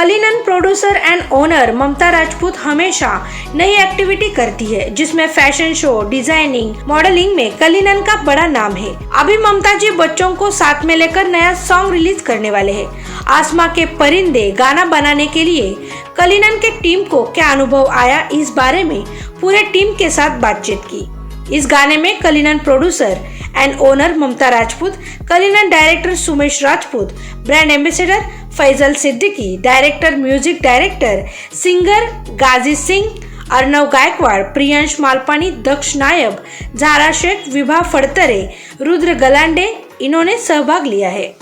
Cullinan producer and owner Mamta Rajput हमेशा नई activity करती है, जिसमें फैशन शो, डिजाइनिंग, मॉडलिंग में कलिनन का बड़ा नाम है। अभी ममता जी बच्चों को साथ में लेकर नया सॉन्ग रिलीज करने वाले हैं। आसमां के परिंदे गाना बनाने के लिए कलिनन के टीम को क्या अनुभव आया, इस बारे में पूरे टीम के साथ बातचीत की। इस गाने में Cullinan producer and owner Mamta Rajput, Cullinan director Sumesh Rajput, brand ambassador Faizal Siddiqui, director music director singer Ghazi Singh, Arnav Gaikwad, Priyansh Malpani, Daksh Nayab, Zara Sheikh, Vibha Phadtare, Rudra Galande इन्होंने सहभाग लिया है।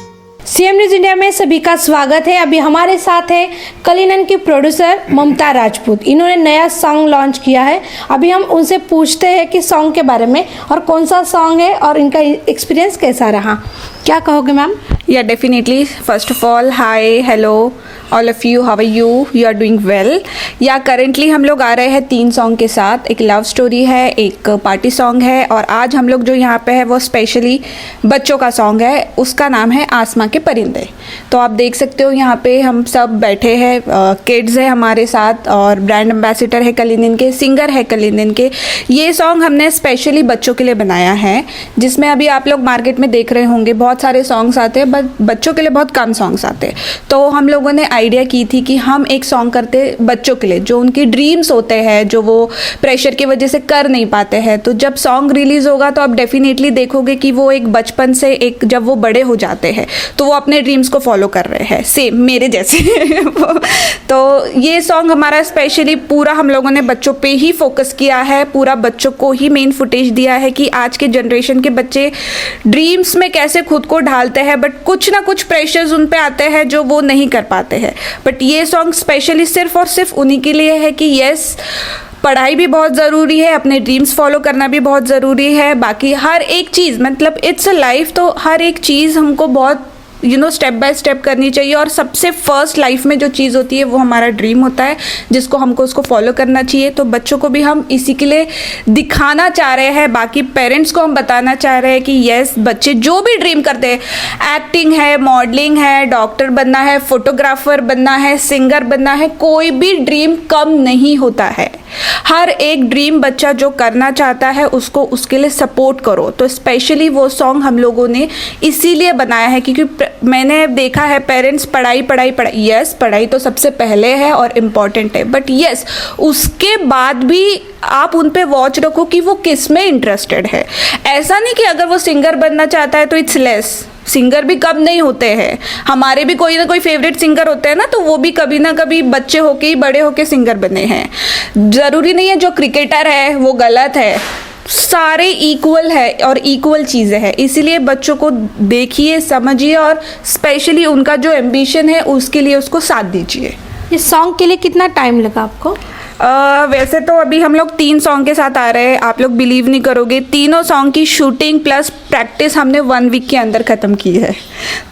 सीएम न्यूज इंडिया में सभी का स्वागत है। अभी हमारे साथ है कलिनन की प्रोड्यूसर ममता राजपूत। इन्होंने नया सॉन्ग लॉन्च किया है। अभी हम उनसे पूछते हैं कि सॉन्ग के बारे में और कौन सा सॉन्ग है और इनका एक्सपीरियंस कैसा रहा। क्या कहोगे ma'am? Yeah, definitely. First of all, hi, hello, all of you. How are you? You are doing well. या करेंटली हम लोग आ रहे हैं 3 सॉन्ग के साथ। एक लव स्टोरी है, एक पार्टी सॉन्ग है और आज हम लोग जो यहाँ पे है वो स्पेशली बच्चों का सॉन्ग है। उसका नाम है आसमां के परिंदे। तो आप देख सकते हो यहाँ पे हम सब बैठे हैं, किड्स है हमारे साथ और ब्रांड एम्बेसडर है कलिनन के, सिंगर है कलिनन के। ये सॉन्ग हमने स्पेशली बच्चों के लिए बनाया है, जिसमें अभी आप लोग मार्केट में देख रहे होंगे बहुत सारे सॉन्ग्स आते हैं, बच्चों के लिए बहुत कम सॉन्ग्स आते हैं। तो हम लोगों ने आइडिया की थी कि हम एक सॉन्ग करते बच्चों के लिए, जो उनकी ड्रीम्स होते हैं, जो वो प्रेशर की वजह से कर नहीं पाते हैं। तो जब सॉन्ग रिलीज होगा तो आप डेफिनेटली देखोगे कि वो एक बचपन से एक जब वो बड़े हो जाते हैं तो वो अपने ड्रीम्स को फॉलो कर रहे हैं, सेम मेरे जैसे। तो ये सॉन्ग हमारा स्पेशली पूरा हम लोगों ने बच्चों पे ही फोकस किया है, पूरा बच्चों को ही मेन फुटेज दिया है कि आज के जनरेशन के बच्चे ड्रीम्स में कैसे खुद को ढालते हैं, बट कुछ ना कुछ प्रेशर्स उन पे आते हैं जो वो नहीं कर पाते हैं। बट ये सॉन्ग स्पेशली सिर्फ और सिर्फ उन्हीं के लिए है कि यस, पढ़ाई भी बहुत ज़रूरी है, अपने ड्रीम्स फॉलो करना भी बहुत ज़रूरी है, बाकी हर एक चीज़ मतलब इट्स अ लाइफ, तो हर एक चीज़ हमको बहुत स्टेप बाय स्टेप करनी चाहिए। और सबसे फर्स्ट लाइफ में जो चीज़ होती है वो हमारा ड्रीम होता है, जिसको हमको उसको फॉलो करना चाहिए। तो बच्चों को भी हम इसी के लिए दिखाना चाह रहे हैं, बाकी पेरेंट्स को हम बताना चाह रहे हैं कि यस, बच्चे जो भी ड्रीम करते हैं, एक्टिंग है, मॉडलिंग है, डॉक्टर बनना है, फोटोग्राफर बनना है, सिंगर बनना है, कोई भी ड्रीम कम नहीं होता है। हर एक ड्रीम बच्चा जो करना चाहता है उसको उसके लिए सपोर्ट करो। तो स्पेशली वो सॉन्ग हम लोगों ने इसीलिए बनाया है क्योंकि मैंने देखा है पेरेंट्स पढ़ाई पढ़ाई पढ़ाई, यस पढ़ाई तो सबसे पहले है और इम्पॉर्टेंट है, बट यस उसके बाद भी आप उन पे वॉच रखो कि वो किस में इंटरेस्टेड है। ऐसा नहीं कि अगर वो सिंगर बनना चाहता है तो इट्स लेस, सिंगर भी कब नहीं होते हैं, हमारे भी कोई ना कोई फेवरेट सिंगर होते हैं ना, तो वो भी कभी ना कभी बच्चे होके ही बड़े होके सिंगर बने हैं। ज़रूरी नहीं है जो क्रिकेटर है वो गलत है, सारे इक्वल है और इक्वल चीज़ें हैं। इसीलिए बच्चों को देखिए, समझिए और स्पेशली उनका जो एम्बिशन है उसके लिए उसको साथ दीजिए। इस सॉन्ग के लिए कितना टाइम लगा आपको? वैसे तो अभी हम लोग 3 सॉन्ग के साथ आ रहे हैं, आप लोग बिलीव नहीं करोगे, तीनों सॉन्ग की शूटिंग प्लस प्रैक्टिस हमने 1 वीक के अंदर ख़त्म की है।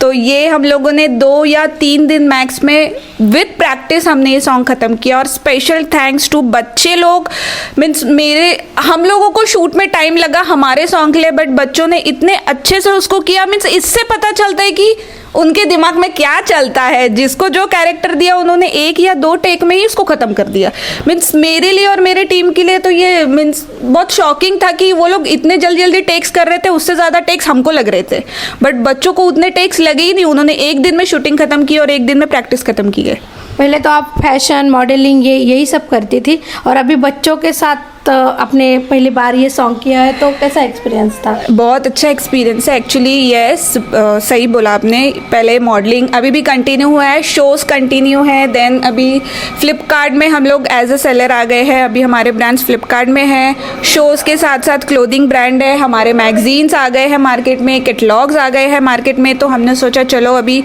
तो ये हम लोगों ने 2 या 3 दिन मैक्स में विद प्रैक्टिस हमने ये सॉन्ग ख़त्म किया। और स्पेशल थैंक्स टू बच्चे लोग, मीन्स हम लोगों को शूट में टाइम लगा हमारे सॉन्ग के लिए, बट बच्चों ने इतने अच्छे से उसको किया, मीन्स इससे पता चलता है कि उनके दिमाग में क्या चलता है। जिसको जो कैरेक्टर दिया उन्होंने 1 या 2 टेक में ही उसको ख़त्म कर दिया। मीन्स मेरे लिए और मेरे टीम के लिए तो ये मीन्स बहुत शॉकिंग था कि वो लोग इतने जल्दी जल्दी टेक्स कर रहे थे, उससे ज़्यादा टेक्स हमको लग रहे थे, बट बच्चों को उतने टेक्स लगे ही नहीं। उन्होंने 1 दिन में शूटिंग ख़त्म की और 1 दिन में प्रैक्टिस ख़त्म की है। पहले तो आप फैशन, मॉडलिंग यही सब करती थी और अभी बच्चों के साथ अपने पहली बार ये सॉन्ग किया है, तो कैसा एक्सपीरियंस था? बहुत अच्छा एक्सपीरियंस है एक्चुअली। यस, सही बोला आपने। पहले मॉडलिंग अभी भी कंटिन्यू हुआ है, शोज़ कंटिन्यू है, देन अभी फ्लिपकार्ट में हम लोग एज अ सेलर आ गए हैं। अभी हमारे ब्रांड्स फ्लिपकार्ट में हैं। शोज़ के साथ साथ क्लोथिंग ब्रांड है, हमारे मैगजीन्स आ गए हैं मार्केट में, कैटलॉग्स आ गए हैं मार्केट में। तो हमने सोचा चलो अभी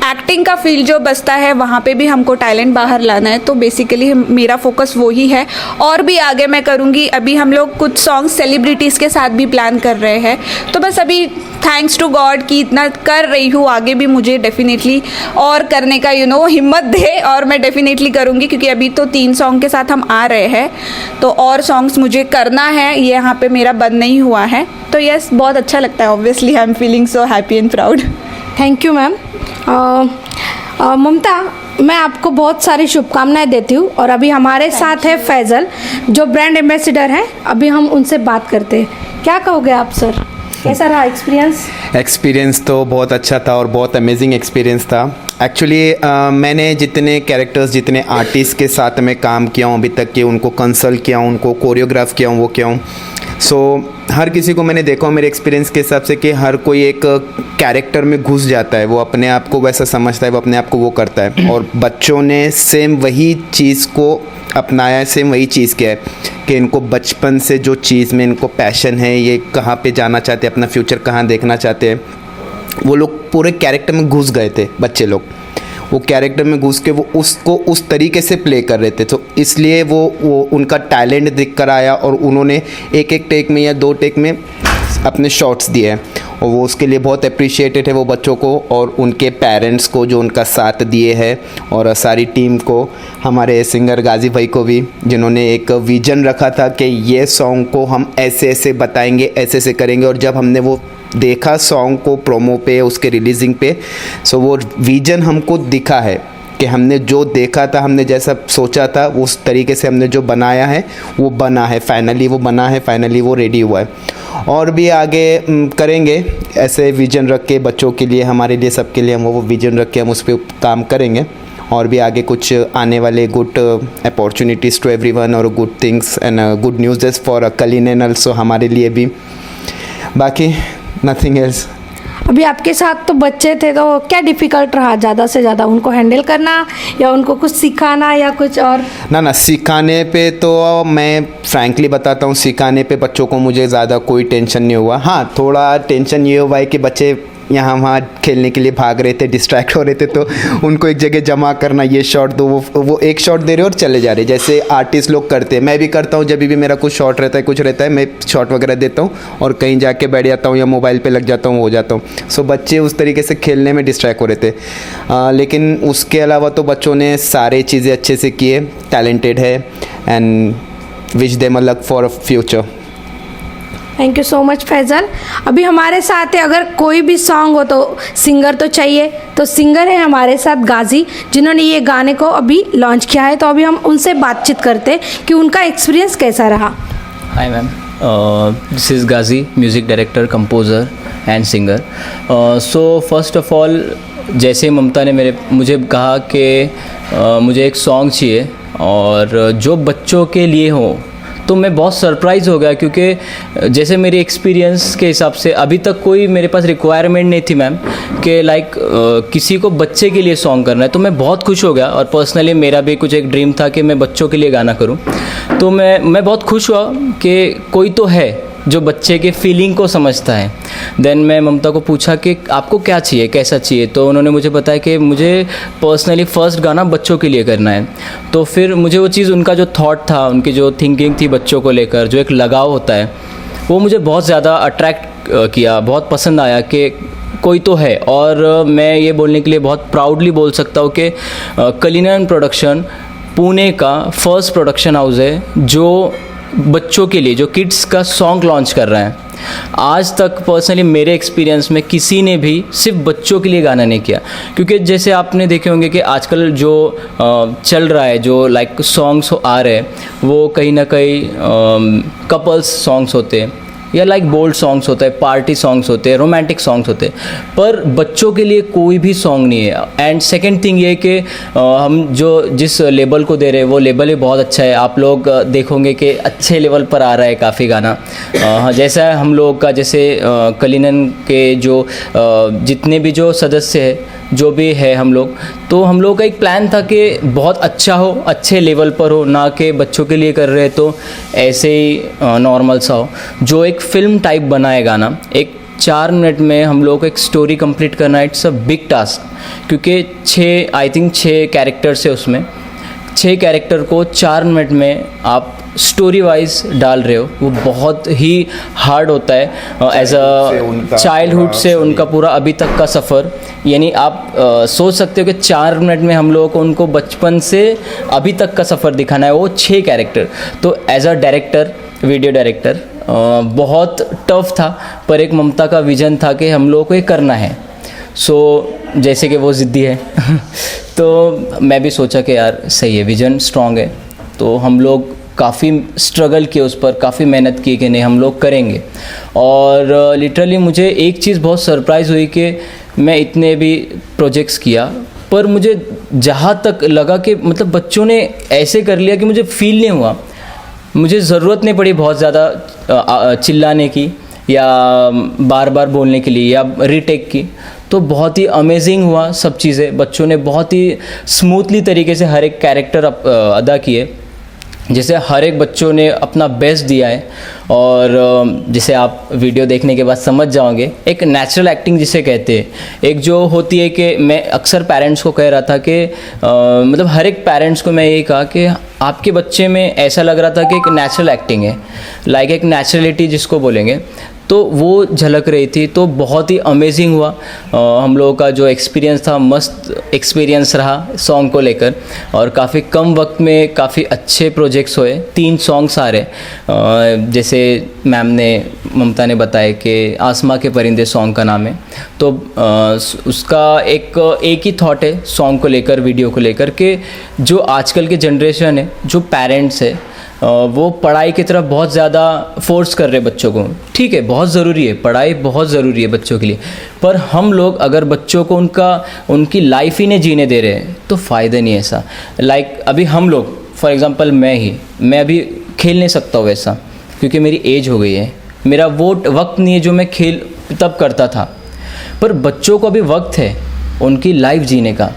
एक्टिंग का फील्ड जो बचता है वहाँ पे भी हमको टैलेंट बाहर लाना है। तो बेसिकली मेरा फोकस वही है और भी आगे मैं करूँगी। अभी हम लोग कुछ सॉन्ग सेलिब्रिटीज़ के साथ भी प्लान कर रहे हैं। तो बस अभी थैंक्स टू गॉड कि इतना कर रही हूँ, आगे भी मुझे डेफिनेटली और करने का हिम्मत दे और मैं डेफिनेटली करूँगी, क्योंकि अभी तो 3 सॉन्ग के साथ हम आ रहे हैं तो और सॉन्ग्स मुझे करना है, ये यहाँ पे मेरा बंद नहीं हुआ है। तो यस, बहुत अच्छा लगता है। Obviously I am feeling so happy and proud. Thank you ma'am. Mamta, मैं आपको बहुत सारी शुभकामनाएं देती हूँ और अभी हमारे साथ है फैजल जो ब्रांड एम्बेसडर हैं। अभी हम उनसे बात करते हैं। क्या कहोगे आप सर, कैसा रहा एक्सपीरियंस? एक्सपीरियंस तो बहुत अच्छा था और बहुत अमेजिंग एक्सपीरियंस था। एक्चुअली मैंने जितने कैरेक्टर्स, जितने आर्टिस्ट के साथ मैं काम किया हूँ अभी तक के, उनको कंसल्ट किया हूँ, उनको कोरियोग्राफ किया हूँ, वो किया हूँ। सो हर किसी को मैंने देखा हूँ मेरे एक्सपीरियंस के हिसाब से कि हर कोई एक कैरेक्टर में घुस जाता है, वो अपने आप को वैसा समझता है, वो अपने आप को वो करता है। और बच्चों ने सेम वही चीज़ को अपनाया है, सेम वही चीज़ किया है कि इनको बचपन से जो चीज़ में इनको पैशन है, ये कहाँ पे जाना चाहते हैं, अपना फ्यूचर कहाँ देखना चाहते हैं, वो लोग पूरे कैरेक्टर में घुस गए थे। बच्चे लोग वो कैरेक्टर में घुस के वो उसको उस तरीके से प्ले कर रहे थे, तो इसलिए वो उनका टैलेंट दिख कर आया और उन्होंने एक एक टेक में या 2 टेक में अपने शॉट्स दिए हैं और वो उसके लिए बहुत अप्रिशिएटेड है वो बच्चों को और उनके पेरेंट्स को जो उनका साथ दिए हैं, और सारी टीम को, हमारे सिंगर गाजी भाई को भी, जिन्होंने एक विजन रखा था कि ये सॉन्ग को हम ऐसे ऐसे बताएंगे, ऐसे ऐसे करेंगे। और जब हमने वो देखा सॉन्ग को प्रोमो पे, उसके रिलीजिंग पे, सो वो विजन हमको दिखा है कि हमने जो देखा था, हमने जैसा सोचा था, उस तरीके से हमने जो बनाया है वो बना है, फाइनली वो बना है, फाइनली वो रेडी हुआ है। और भी आगे करेंगे ऐसे विजन रख के बच्चों के लिए, हमारे लिए, सबके लिए हम वो विजन रख के हम उस पर काम करेंगे। और भी आगे कुछ आने वाले गुड अपॉर्चुनिटीज़ टू एवरीवन और good things and good news for Cullinan and also, हमारे लिए भी। बाकी नथिंग एल्स। अभी आपके साथ तो बच्चे थे, तो क्या डिफ़िकल्ट रहा ज़्यादा से ज़्यादा उनको हैंडल करना या उनको कुछ सिखाना या कुछ और? ना सिखाने पे तो मैं फ्रैंकली बताता हूँ, सिखाने पे बच्चों को मुझे ज़्यादा कोई टेंशन नहीं हुआ। हाँ, थोड़ा टेंशन ये हुआ है कि बच्चे यहाँ वहाँ खेलने के लिए भाग रहे थे, डिस्ट्रैक्ट हो रहे थे, तो उनको एक जगह जमा करना, ये शॉट दो, वो एक शॉट दे रहे और चले जा रहे, जैसे आर्टिस्ट लोग करते हैं। मैं भी करता हूँ, जब भी मेरा कुछ शॉट रहता है, कुछ रहता है, मैं शॉट वगैरह देता हूँ और कहीं जाके बैठ जाता हूँ या मोबाइल पे लग जाता हूँ, हो जाता हूँ। सो बच्चे उस तरीके से खेलने में डिस्ट्रैक्ट हो रहे थे। लेकिन उसके अलावा तो बच्चों ने सारे चीज़ें अच्छे से किए, टैलेंटेड है, and wish them a luck for future. Thank you so much Faisal. अभी हमारे साथ है, अगर कोई भी सॉन्ग हो तो सिंगर तो चाहिए, तो सिंगर है हमारे साथ गाजी, जिन्होंने ये गाने को अभी लॉन्च किया है। तो अभी हम उनसे बातचीत करते हैं कि उनका एक्सपीरियंस कैसा रहा। Hi ma'am, this is Ghazi, music director, composer and singer. So first of all, जैसे ममता ने मुझे कहा कि मुझे एक सॉन्ग चाहिए और जो बच्चों के लिए हो, तो मैं बहुत सरप्राइज़ हो गया, क्योंकि जैसे मेरी एक्सपीरियंस के हिसाब से अभी तक कोई मेरे पास रिक्वायरमेंट नहीं थी मैम कि लाइक किसी को बच्चे के लिए सॉन्ग करना है। तो मैं बहुत खुश हो गया और पर्सनली मेरा भी कुछ एक ड्रीम था कि मैं बच्चों के लिए गाना करूं। तो मैं बहुत खुश हुआ कि कोई तो है जो बच्चे के फीलिंग को समझता है। देन मैं ममता को पूछा कि आपको क्या चाहिए, कैसा चाहिए, तो उन्होंने मुझे बताया कि मुझे पर्सनली फ़र्स्ट गाना बच्चों के लिए करना है। तो फिर मुझे वो चीज़, उनका जो थॉट था, उनकी जो थिंकिंग थी बच्चों को लेकर, जो एक लगाव होता है, वो मुझे बहुत ज़्यादा अट्रैक्ट किया, बहुत पसंद आया कि कोई तो है। और मैं ये बोलने के लिए बहुत प्राउडली बोल सकता हूँ कि कलिनन प्रोडक्शन पुणे का फर्स्ट प्रोडक्शन हाउस है जो बच्चों के लिए, जो किड्स का सॉन्ग लॉन्च कर रहे हैं। आज तक पर्सनली मेरे एक्सपीरियंस में किसी ने भी सिर्फ बच्चों के लिए गाना नहीं किया, क्योंकि जैसे आपने देखे होंगे कि आजकल जो चल रहा है, जो लाइक सॉन्ग्स आ रहे हैं, वो कहीं ना कहीं कपल्स सॉन्ग्स होते हैं या लाइक बोल्ड सॉन्ग्स होते हैं, पार्टी सॉन्ग्स होते हैं, रोमांटिक सॉन्ग्स होते हैं, पर बच्चों के लिए कोई भी सॉन्ग नहीं है। एंड सेकंड थिंग ये कि हम जिस लेबल को दे रहे हैं वो लेबल ही बहुत अच्छा है। आप लोग देखोगे कि अच्छे लेवल पर आ रहा है काफ़ी गाना। जैसा हम लोग का, जैसे कलिनन के जो जितने भी जो सदस्य है, जो भी है हम लोग का एक प्लान था कि बहुत अच्छा हो, अच्छे लेवल पर हो, ना कि बच्चों के लिए कर रहे तो ऐसे ही नॉर्मल सा हो, जो एक फिल्म टाइप बना है गाना। एक 4 मिनट में हम लोग को एक स्टोरी कंप्लीट करना, इट्स अ बिग टास्क, क्योंकि 6 कैरेक्टर्स है उसमें। 6 कैरेक्टर को 4 मिनट में आप स्टोरी वाइज डाल रहे हो, वो बहुत ही हार्ड होता है। एज अ चाइल्डहुड से उनका पूरा अभी तक का सफ़र, यानी आप सोच सकते हो कि 4 मिनट में हम लोगों को उनको बचपन से अभी तक का सफ़र दिखाना है, वो 6 कैरेक्टर। तो as a director, video director, बहुत टफ था, पर एक ममता का विजन था कि हम लोगों को ये करना है। सो जैसे कि वो ज़िद्दी है तो मैं भी सोचा कि यार सही है, विज़न स्ट्रांग है, तो हम लोग काफ़ी स्ट्रगल किए उस पर, काफ़ी मेहनत की कि नहीं हम लोग करेंगे। और लिटरली मुझे एक चीज़ बहुत सरप्राइज़ हुई कि मैं इतने भी प्रोजेक्ट्स किया, पर मुझे जहाँ तक लगा कि मतलब बच्चों ने ऐसे कर लिया कि मुझे फील नहीं हुआ, मुझे ज़रूरत नहीं पड़ी बहुत ज़्यादा चिल्लाने की या बार बार बोलने के लिए या रीटेक की। तो बहुत ही अमेजिंग हुआ सब चीज़ें, बच्चों ने बहुत ही स्मूथली तरीके से हर एक कैरेक्टर अदा किए, जैसे हर एक बच्चों ने अपना बेस्ट दिया है। और जिसे आप वीडियो देखने के बाद समझ जाओगे, एक नेचुरल एक्टिंग जिसे कहते हैं, एक जो होती है कि मैं अक्सर पेरेंट्स को कह रहा था कि मतलब हर एक पेरेंट्स को मैं यही कहा कि आपके बच्चे में ऐसा लग रहा था कि एक नेचुरल एक्टिंग है, लाइक एक नेचुरलिटी जिसको बोलेंगे, तो वो झलक रही थी। तो बहुत ही अमेजिंग हुआ। हम लोगों का जो एक्सपीरियंस था, मस्त एक्सपीरियंस रहा सॉन्ग को लेकर, और काफ़ी कम वक्त में काफ़ी अच्छे प्रोजेक्ट्स हुए। 3 सॉन्ग्स आ रहे, जैसे मैम ने, ममता ने बताया कि आसमां के परिंदे सॉन्ग का नाम है। तो उसका एक ही थॉट है सॉन्ग को लेकर, वीडियो को लेकर, कि जो आजकल के जनरेशन है, जो पेरेंट्स है, वो पढ़ाई की तरफ बहुत ज़्यादा फोर्स कर रहे बच्चों को। ठीक है, बहुत ज़रूरी है, पढ़ाई बहुत ज़रूरी है बच्चों के लिए, पर हम लोग अगर बच्चों को उनकी लाइफ ही नहीं जीने दे रहे हैं तो फ़ायदा नहीं है ऐसा। लाइक अभी हम लोग, फॉर एग्ज़ाम्पल मैं अभी खेल नहीं सकता हूँ वैसा, क्योंकि मेरी एज हो गई है, मेरा वो वक्त नहीं है जो मैं खेल तब करता था। पर बच्चों को अभी वक्त है उनकी लाइफ जीने का,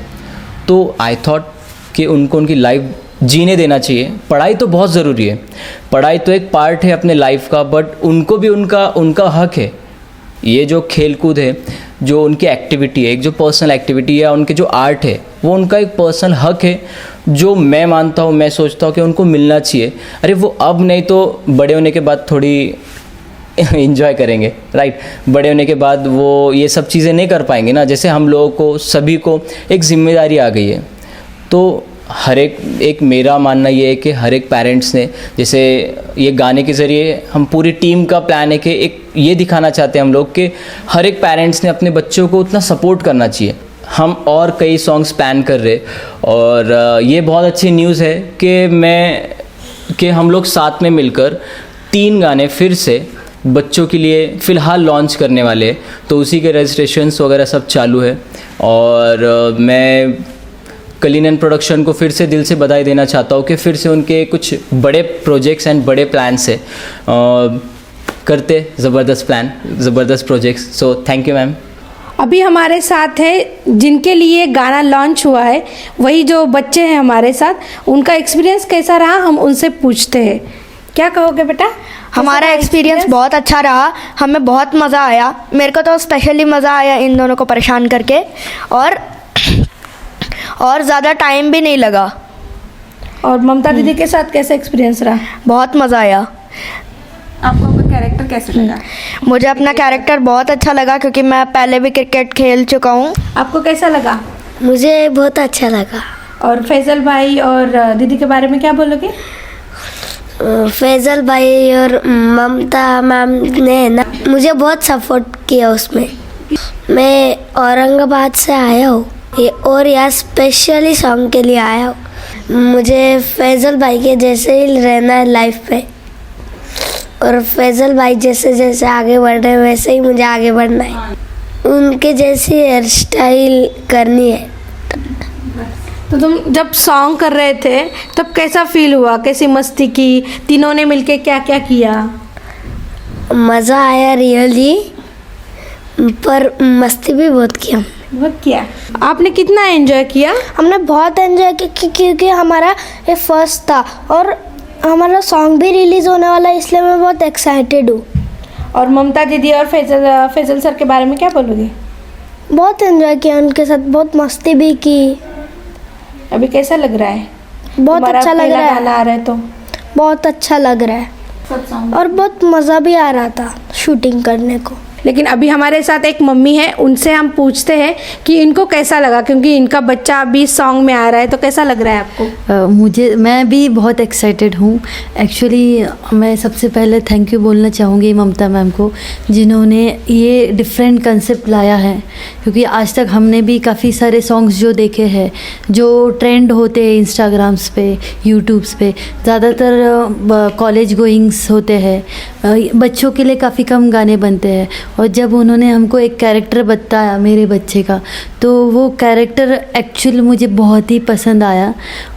तो आई थॉट कि उनको उनकी लाइफ जीने देना चाहिए। पढ़ाई तो बहुत ज़रूरी है, पढ़ाई तो एक पार्ट है अपने लाइफ का, बट उनको भी उनका हक है। ये जो खेल कूद है, जो उनकी एक्टिविटी है, एक जो पर्सनल एक्टिविटी है, उनके जो आर्ट है, वो उनका एक पर्सनल हक है, जो मैं मानता हूँ, मैं सोचता हूँ कि उनको मिलना चाहिए। अरे वो अब नहीं तो बड़े होने के बाद थोड़ी इन्जॉय करेंगे, राइट। बड़े होने के बाद वो ये सब चीज़ें नहीं कर पाएंगे ना। जैसे हम लोगों को, सभी को एक जिम्मेदारी आ गई है, तो हर एक मेरा मानना ये है कि हर एक पेरेंट्स ने, जैसे ये गाने के ज़रिए हम पूरी टीम का प्लान है कि एक ये दिखाना चाहते हैं हम लोग कि हर एक पेरेंट्स ने अपने बच्चों को उतना सपोर्ट करना चाहिए। हम और कई सॉन्ग्स प्लान कर रहे, और ये बहुत अच्छी न्यूज़ है कि हम लोग साथ में मिलकर 3 गाने फिर से बच्चों के लिए फ़िलहाल लॉन्च करने वाले, तो उसी के रजिस्ट्रेशंस वगैरह सब चालू है। और मैं कलिनन प्रोडक्शन को फिर से दिल से बधाई देना चाहता हूँ कि फिर से उनके कुछ बड़े प्रोजेक्ट्स एंड बड़े प्लान से करते ज़बरदस्त प्लान, ज़बरदस्त projects. So thank you ma'am. अभी हमारे साथ है जिनके लिए गाना लॉन्च हुआ है, वही जो बच्चे हैं हमारे साथ, उनका एक्सपीरियंस कैसा रहा हम उनसे पूछते हैं। क्या कहोगे बेटा? हमारा एक्सपीरियंस बहुत अच्छा रहा, हमें बहुत मज़ा आया। मेरे को तो स्पेशली मज़ा आया इन दोनों को परेशान करके, और ज़्यादा टाइम भी नहीं लगा। और ममता दीदी के साथ कैसा एक्सपीरियंस रहा? बहुत मज़ा आया। आपको आपका कैरेक्टर कैसे लगा? मुझे अपना कैरेक्टर बहुत अच्छा लगा, क्योंकि मैं पहले भी क्रिकेट खेल चुका हूँ। आपको कैसा लगा? मुझे बहुत अच्छा लगा। और फैजल भाई और दीदी के बारे में क्या बोलोगे? फैजल भाई और ममता मैम ने ना मुझे बहुत सपोर्ट किया उसमें। मैं औरंगाबाद से आया हूँ और यहाँ स्पेशली सॉन्ग के लिए आया हूँ। मुझे फैजल भाई के जैसे ही रहना है लाइफ पे, और फैजल भाई जैसे जैसे आगे बढ़ रहे हैं वैसे ही मुझे आगे बढ़ना है। उनके जैसी हेयर स्टाइल करनी है। तो तुम जब सॉन्ग कर रहे थे तब कैसा फील हुआ? कैसी मस्ती की? तीनों ने मिलके क्या क्या किया? मज़ा आया रियली, पर मस्ती भी बहुत किया। बहुत किया। आपने कितना एंजॉय किया? हमने बहुत एंजॉय किया, क्योंकि हमारा ये फर्स्ट था और हमारा सॉन्ग भी रिलीज़ होने वाला है, इसलिए मैं बहुत एक्साइटेड हूँ। और ममता दीदी और फैजल सर के बारे में क्या बोलोगे? बहुत एंजॉय किया उनके साथ, बहुत मस्ती भी की। अभी कैसा लग रहा है? बहुत अच्छा लग रहा है। गाना आ रहा है तो बहुत अच्छा लग रहा है, और बहुत मज़ा भी आ रहा था शूटिंग करने को। लेकिन अभी हमारे साथ एक मम्मी है, उनसे हम पूछते हैं कि इनको कैसा लगा, क्योंकि इनका बच्चा अभी सॉन्ग में आ रहा है, तो कैसा लग रहा है आपको? मैं भी बहुत एक्साइटेड हूँ। एक्चुअली मैं सबसे पहले थैंक यू बोलना चाहूँगी ममता मैम को, जिन्होंने ये डिफरेंट कंसेप्ट लाया है क्योंकि आज तक हमने भी काफ़ी सारे सॉन्ग्स जो देखे हैं जो ट्रेंड होते हैं इंस्टाग्राम्स पे, यूट्यूब्स पे, ज़्यादातर कॉलेज गोइंग्स होते हैं, बच्चों के लिए काफ़ी कम गाने बनते हैं। और जब उन्होंने हमको एक कैरेक्टर बताया मेरे बच्चे का, तो वो कैरेक्टर एक्चुअल मुझे बहुत ही पसंद आया।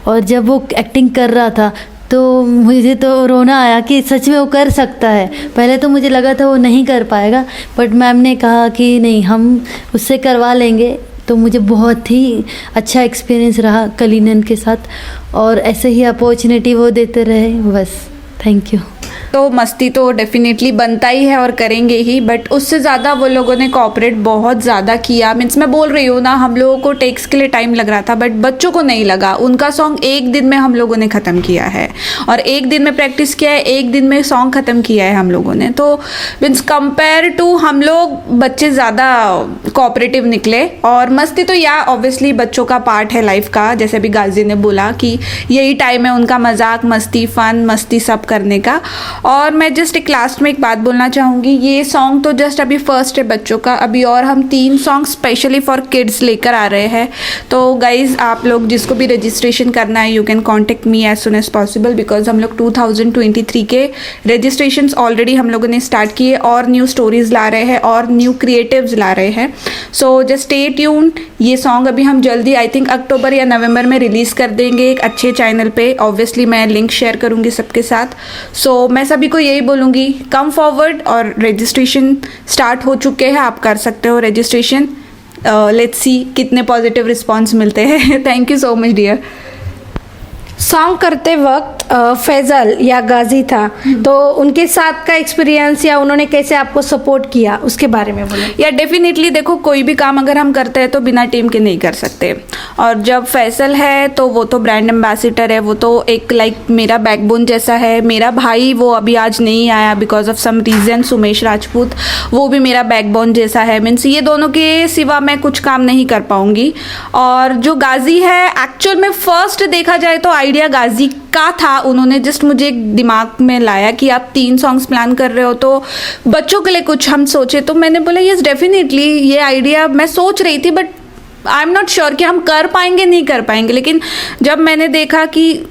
और जब वो एक्टिंग कर रहा था तो मुझे तो रोना आया कि सच में वो कर सकता है। पहले तो मुझे लगा था वो नहीं कर पाएगा, बट मैम ने कहा कि नहीं, हम उससे करवा लेंगे। तो मुझे बहुत ही अच्छा एक्सपीरियंस रहा कलिनन के साथ, और ऐसे ही अपॉर्चुनिटी वो देते रहे। बस, थैंक यू। तो मस्ती तो डेफिनेटली बनता ही है और करेंगे ही, बट उससे ज़्यादा वो लोगों ने कोऑपरेट बहुत ज़्यादा किया। मीन्स मैं बोल रही हूँ ना, हम लोगों को टेक्स के लिए टाइम लग रहा था, बट बच्चों को नहीं लगा। उनका सॉन्ग एक दिन में हम लोगों ने ख़त्म किया है, और एक दिन में प्रैक्टिस किया है, एक दिन में सॉन्ग ख़त्म किया है हम लोगों ने। तो मीन्स कंपेयर टू हम लोग, बच्चे ज़्यादा कोऑपरेटिव निकले। और मस्ती तो या ऑब्वियसली बच्चों का पार्ट है लाइफ का, जैसे अभी गाजी ने बोला कि यही टाइम है उनका मजाक मस्ती, फन मस्ती सब करने का। और मैं जस्ट एक लास्ट में एक बात बोलना चाहूँगी, ये सॉन्ग तो जस्ट अभी फर्स्ट है बच्चों का, अभी और हम 3 सॉन्ग स्पेशली फॉर किड्स लेकर आ रहे हैं। तो गाइज, आप लोग जिसको भी रजिस्ट्रेशन करना है, you can contact me as soon as possible, because हम लोग 2023 के रजिस्ट्रेशन ऑलरेडी हम लोगों ने स्टार्ट किए, और न्यू स्टोरीज ला रहे हैं और न्यू क्रिएटिव्स ला रहे हैं। So just stay tuned. ये सॉन्ग अभी हम जल्दी, आई थिंक अक्टूबर या नवंबर में रिलीज़ कर देंगे एक अच्छे चैनल पे। ऑब्वियसली मैं लिंक शेयर करूँगी सबके साथ। सो मैं सभी को यही बोलूँगी, कम फॉरवर्ड, और रजिस्ट्रेशन स्टार्ट हो चुके हैं, आप कर सकते हो रजिस्ट्रेशन। लेट्स सी कितने पॉजिटिव रिस्पॉन्स मिलते हैं। Thank you so much dear. Song करते वक्त फैजल या गाजी था, तो उनके साथ का एक्सपीरियंस या उन्होंने कैसे आपको सपोर्ट किया, उसके बारे में बोलो। या डेफिनेटली देखो, कोई भी काम अगर हम करते हैं तो बिना टीम के नहीं कर सकते। और जब फैसल है तो वो तो ब्रांड एम्बेसडर है, वो तो एक लाइक मेरा बैकबोन जैसा है। मेरा भाई वो अभी आज नहीं आया because of some reason, Sumesh Rajput, वो भी मेरा बैकबोन जैसा है। मीन्स ये दोनों के सिवा मैं कुछ काम नहीं कर पाऊँगी। और जो गाजी है, एक्चुअल में फर्स्ट देखा जाए तो आइडिया गाजी का था। उन्होंने जस्ट मुझे दिमाग में लाया कि आप 3 सॉन्ग्स प्लान कर रहे हो, तो बच्चों के लिए कुछ हम सोचे। तो मैंने बोला यस डेफिनेटली, ये आइडिया मैं सोच रही थी, but I am not sure कि हम कर पाएंगे नहीं कर पाएंगे। लेकिन जब मैंने देखा कि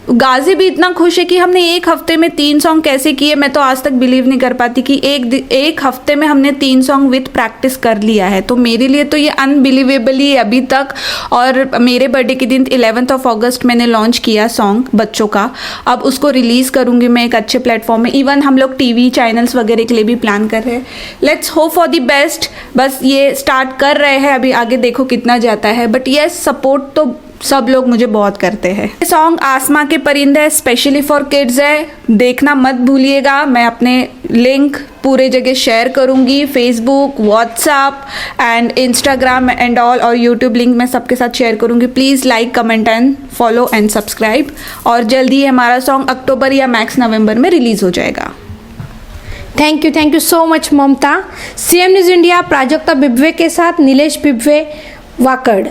गाजी भी इतना खुश है कि हमने एक हफ्ते में 3 सॉन्ग कैसे किए, मैं तो आज तक बिलीव नहीं कर पाती कि एक हफ्ते में हमने 3 सॉन्ग विथ प्रैक्टिस कर लिया है। तो मेरे लिए तो ये अनबिलीवेबली है अभी तक। और मेरे बर्थडे के दिन 11 अगस्त मैंने लॉन्च किया सॉन्ग बच्चों का। अब उसको रिलीज़ करूँगी मैं एक अच्छे प्लेटफॉर्म में। इवन हम लोग टीवी चैनल्स वगैरह के लिए भी प्लान कर रहे हैं। Let's hope for the best. बस ये स्टार्ट कर रहे हैं, अभी आगे देखो कितना जाता है। बट येस, सपोर्ट तो सब लोग मुझे बहुत करते हैं। ये सॉन्ग आसमां के परिंदे स्पेशली फॉर किड्स है, देखना मत भूलिएगा। मैं अपने लिंक पूरे जगह शेयर करूंगी, Facebook, WhatsApp and Instagram and all, और यूट्यूब लिंक मैं सबके साथ शेयर करूंगी। Please like, comment and follow and subscribe. और जल्दी ही हमारा सॉन्ग अक्टूबर या मैक्स नवंबर में रिलीज़ हो जाएगा। Thank you so much Mamta. CM news India Prajakta Bibwe के साथ नीलेश बिब्वे, वाकड़।